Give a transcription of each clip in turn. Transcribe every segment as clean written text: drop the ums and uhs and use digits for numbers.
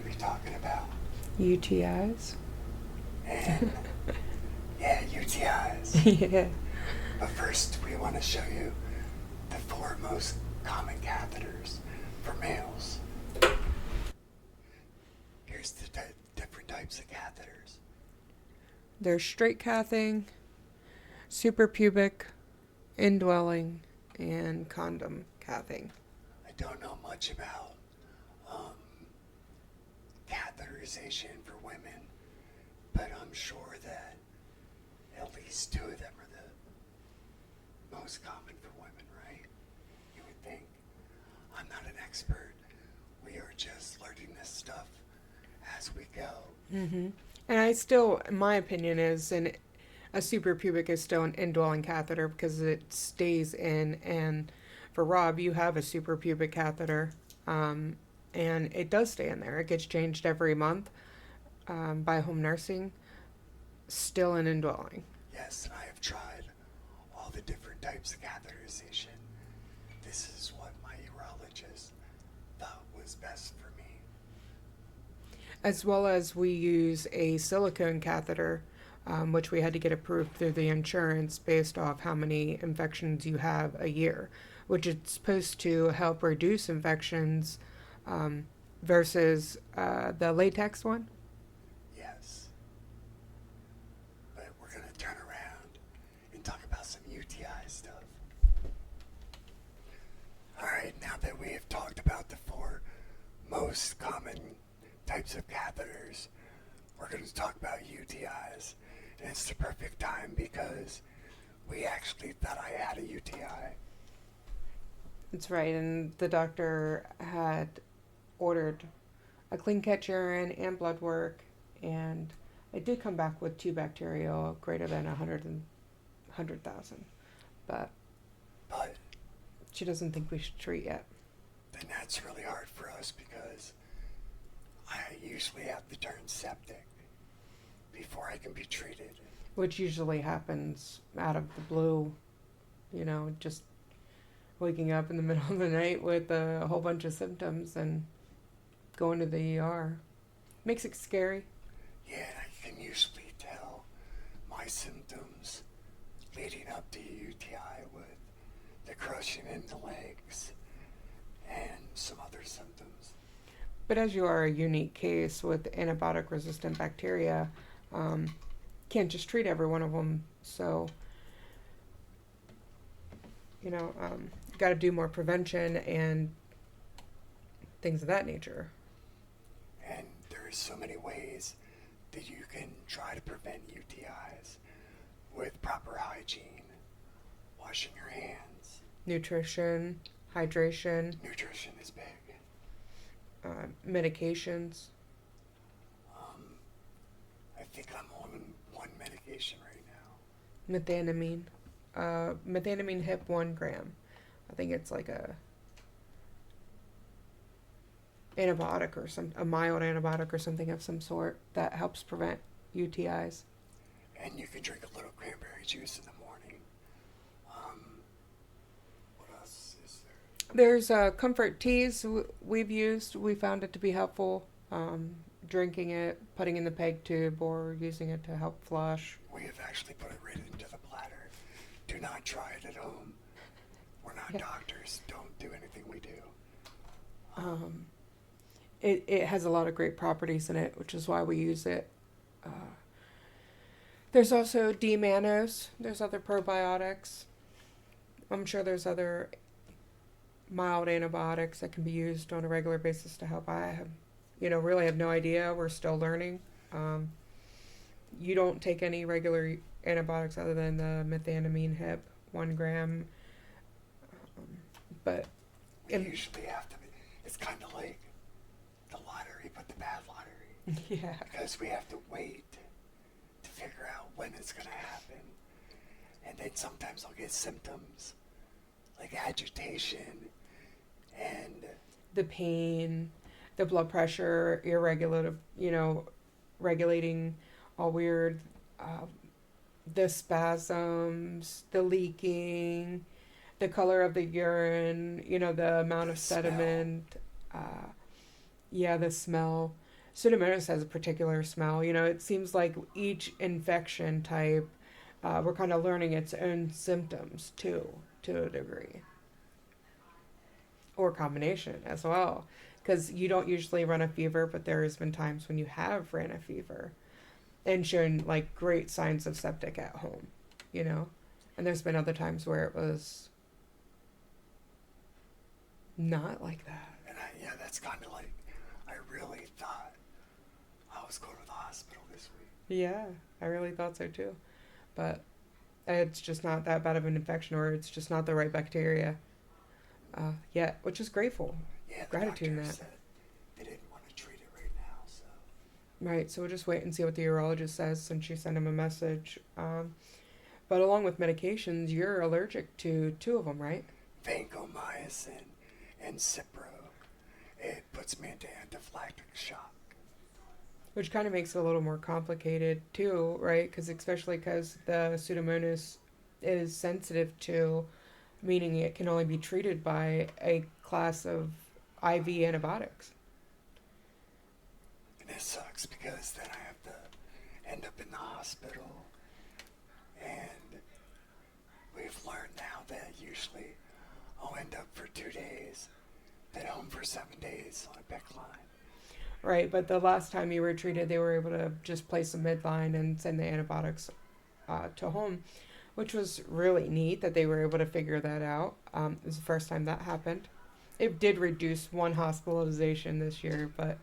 we talking about? UTIs? And yeah, UTIs. Yeah. But first, we want to show you the 4 most common catheters for males. Here's the different types of catheters. There's straight cathing, suprapubic, indwelling, and condom cathing. I don't know much about catheterization for women, but I'm sure that at least 2 of them are the most common for women, right? You would think. I'm not an expert. We are just learning this stuff as we go. Mm-hmm. And I still, my opinion is, a suprapubic is still an indwelling catheter because it stays in. And for Rob, you have a suprapubic catheter, and it does stay in there. It gets changed every month by home nursing. Still an indwelling. Yes, and I have tried all the different types of catheterization. This is what my urologist thought was best for me. As well as we use a silicone catheter, which we had to get approved through the insurance based off how many infections you have a year, which is supposed to help reduce infections versus the latex one. Yes. But we're going to turn around and talk about some UTI stuff. Alright, now that we have talked about the 4 most common types of catheters, we're going to talk about UTIs. And it's the perfect time because we actually thought I had a UTI. That's right, and the doctor had ordered a clean catch urine and blood work, and it did come back with 2 bacterial greater than 100,000. But But she doesn't think we should treat yet. then that's really hard for us because I usually have to turn septic before I can be treated. Which usually happens out of the blue, just waking up in the middle of the night with a whole bunch of symptoms and going to the ER. Makes it scary. Yeah, I can usually tell my symptoms leading up to UTI with the crushing in the legs and some other symptoms. But as you are a unique case with antibiotic resistant bacteria, can't just treat every one of them. So, got to do more prevention and things of that nature. And there's so many ways that you can try to prevent UTIs with proper hygiene, washing your hands. Nutrition, hydration, Nutrition is big. medications. I think I'm on one medication right now. Methanamine. Methanamine hip 1 gram. I think it's like a antibiotic or a mild antibiotic or something of some sort that helps prevent UTIs. And you can drink a little cranberry juice in the morning. What else is there? There's comfort teas we've used. We found it to be helpful. Drinking it, putting in the peg tube, or using it to help flush. We have actually put it right into the bladder. Do not try it at home. We're not doctors. Don't do anything we do. It has a lot of great properties in it, which is why we use it. There's also D-mannose. There's other probiotics. I'm sure there's other mild antibiotics that can be used on a regular basis to help. I have, really have no idea. We're still learning. You don't take any regular antibiotics other than the methanamine hip 1 gram. But We usually have to be. It's kind of like the lottery, but the bad lottery. yeah, Because we have to wait to figure out when it's going to happen. And then sometimes I'll get symptoms like agitation and the pain, the blood pressure, irregular, regulating all weird, the spasms, the leaking, the color of the urine, the amount of sediment, the smell. Pseudomonas has a particular smell. You know, it seems like each infection type, we're kind of learning its own symptoms too, to a degree, or combination as well. Because you don't usually run a fever, but there has been times when you have ran a fever and shown like great signs of septic at home, you know? And there's been other times where it was not like that. And yeah, that's kind of like, I really thought I was going to the hospital this week. Yeah, I really thought so too. But it's just not that bad of an infection, or it's just not the right bacteria yet, which is grateful. Yeah, the Gratitude in doctor that. said they didn't want to treat it right now, so. Right, so we'll just wait and see what the urologist says since she sent him a message. But along with medications, you're allergic to two of them, right? Vancomycin and Cipro. It puts me into anaphylactic shock. Which kind of makes it a little more complicated too, right? Because especially because the Pseudomonas is sensitive to, meaning it can only be treated by a class of IV antibiotics. And it sucks because then I have to end up in the hospital. And we've learned now that usually I'll end up for 2 days, then home for 7 days on a PICC line. Right, but the last time you were treated, they were able to just place a midline and send the antibiotics to home, which was really neat that they were able to figure that out. It was the first time that happened. It did reduce one hospitalization this year, but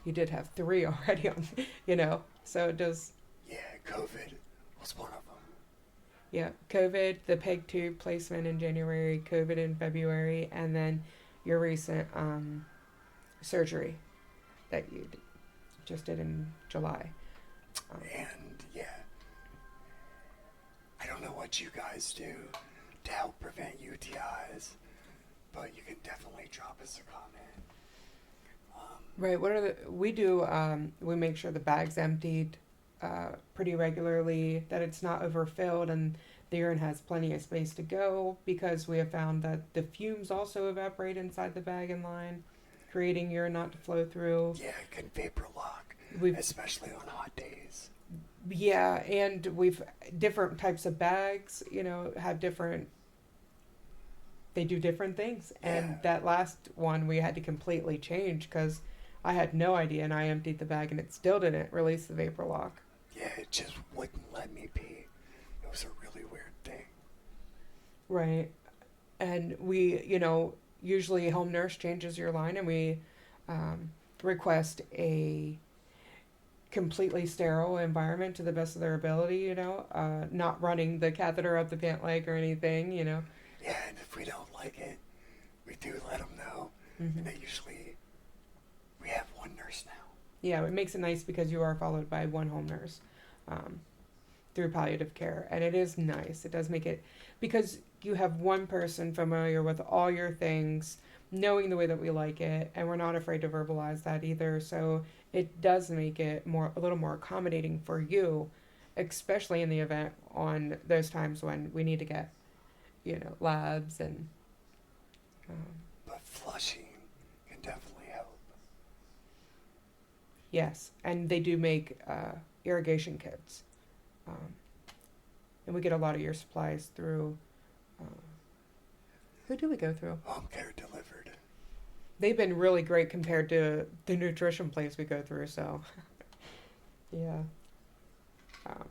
you did have 3 already on, you know, so it does. Yeah, COVID was one of them. Yeah, COVID, the PEG tube placement in January, COVID in February, and then your recent surgery that you just did in July. And yeah, I don't know what you guys do to help prevent UTIs, but you can definitely drop us a comment. Right. What are we do? We make sure the bag's emptied pretty regularly, that it's not overfilled, and the urine has plenty of space to go, because we have found that the fumes also evaporate inside the bag in line, creating urine not to flow through. Yeah, it can vapor lock, We've especially on hot days. Yeah, and we've different types of bags, you know, have different, they do different things. And Yeah. that last one we had to completely change because I had no idea, and I emptied the bag and it still didn't release the vapor lock. Yeah, it just wouldn't let me pee. It was a really weird thing. Right. And we, you know, usually home nurse changes your line, and we request a completely sterile environment to the best of their ability, you know, not running the catheter up the pant leg or anything, you know. Yeah, and if we don't like it, we do let them know. Mm-hmm. And they usually, we have one nurse now. Yeah, it makes it nice because you are followed by one home nurse through palliative care. And it is nice. It does make it, because you have one person familiar with all your things, knowing the way that we like it, and we're not afraid to verbalize that either. So it does make it a little more accommodating for you, especially in the event on those times when we need to get, you know, labs and. But flushing can definitely help. Yes, and they do make irrigation kits. And we get a lot of your supplies through. Who do we go through? Home care delivered. They've been really great compared to the nutrition place we go through, so. Yeah. But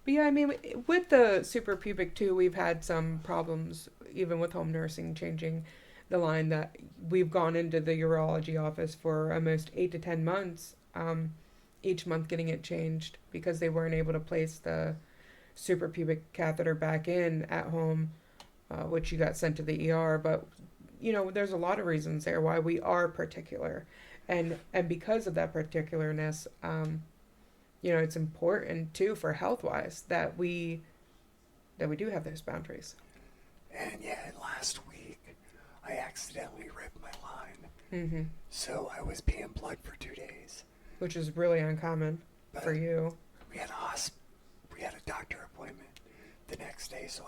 yeah, I mean, with the suprapubic too, we've had some problems, even with home nursing, changing the line. That we've gone into the urology office for almost 8 to 10 months, each month getting it changed because they weren't able to place the suprapubic catheter back in at home, which you got sent to the ER. But, you know, there's a lot of reasons there why we are particular. And because of that particularness, you know, it's important too for health-wise that we do have those boundaries. And yeah, last week, I accidentally ripped my line. Mm-hmm. So I was peeing blood for 2 days. Which is really uncommon But for you. We had a doctor appointment the next day, so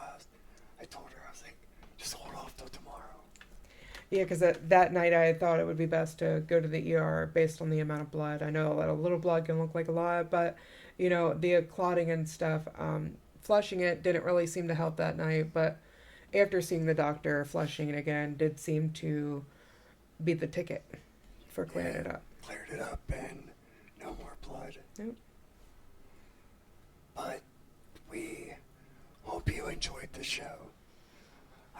I told her, I was like, just hold off till tomorrow. Yeah, because that night I thought it would be best to go to the ER based on the amount of blood. I know that a little blood can look like a lot, but the clotting and stuff, flushing it didn't really seem to help that night. But after seeing the doctor, flushing it again did seem to be the ticket for clearing Yeah, it up. cleared it up and no more blood. Yep. But we hope you enjoyed the show.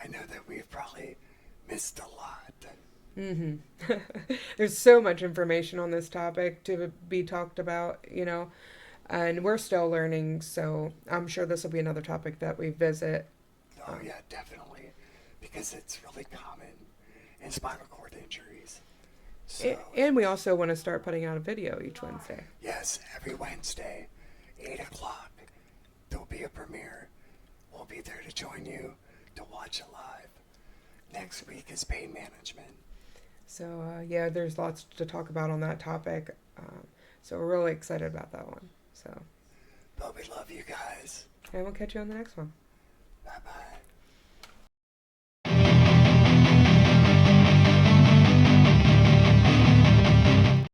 I know that we've probably missed a lot. Mm-hmm. There's so much information on this topic to be talked about, and we're still learning, so I'm sure this will be another topic that we visit. Oh, yeah, definitely. Because it's really common in spinal cord injuries. So, And we also want to start putting out a video each Wednesday. yes, every Wednesday, 8 o'clock, there'll be a premiere. We'll be there to join you to watch it live. Next week is pain management. So, yeah, there's lots to talk about on that topic. So we're really excited about that one. So, But we love you guys. and we'll catch you on the next one. Bye-bye.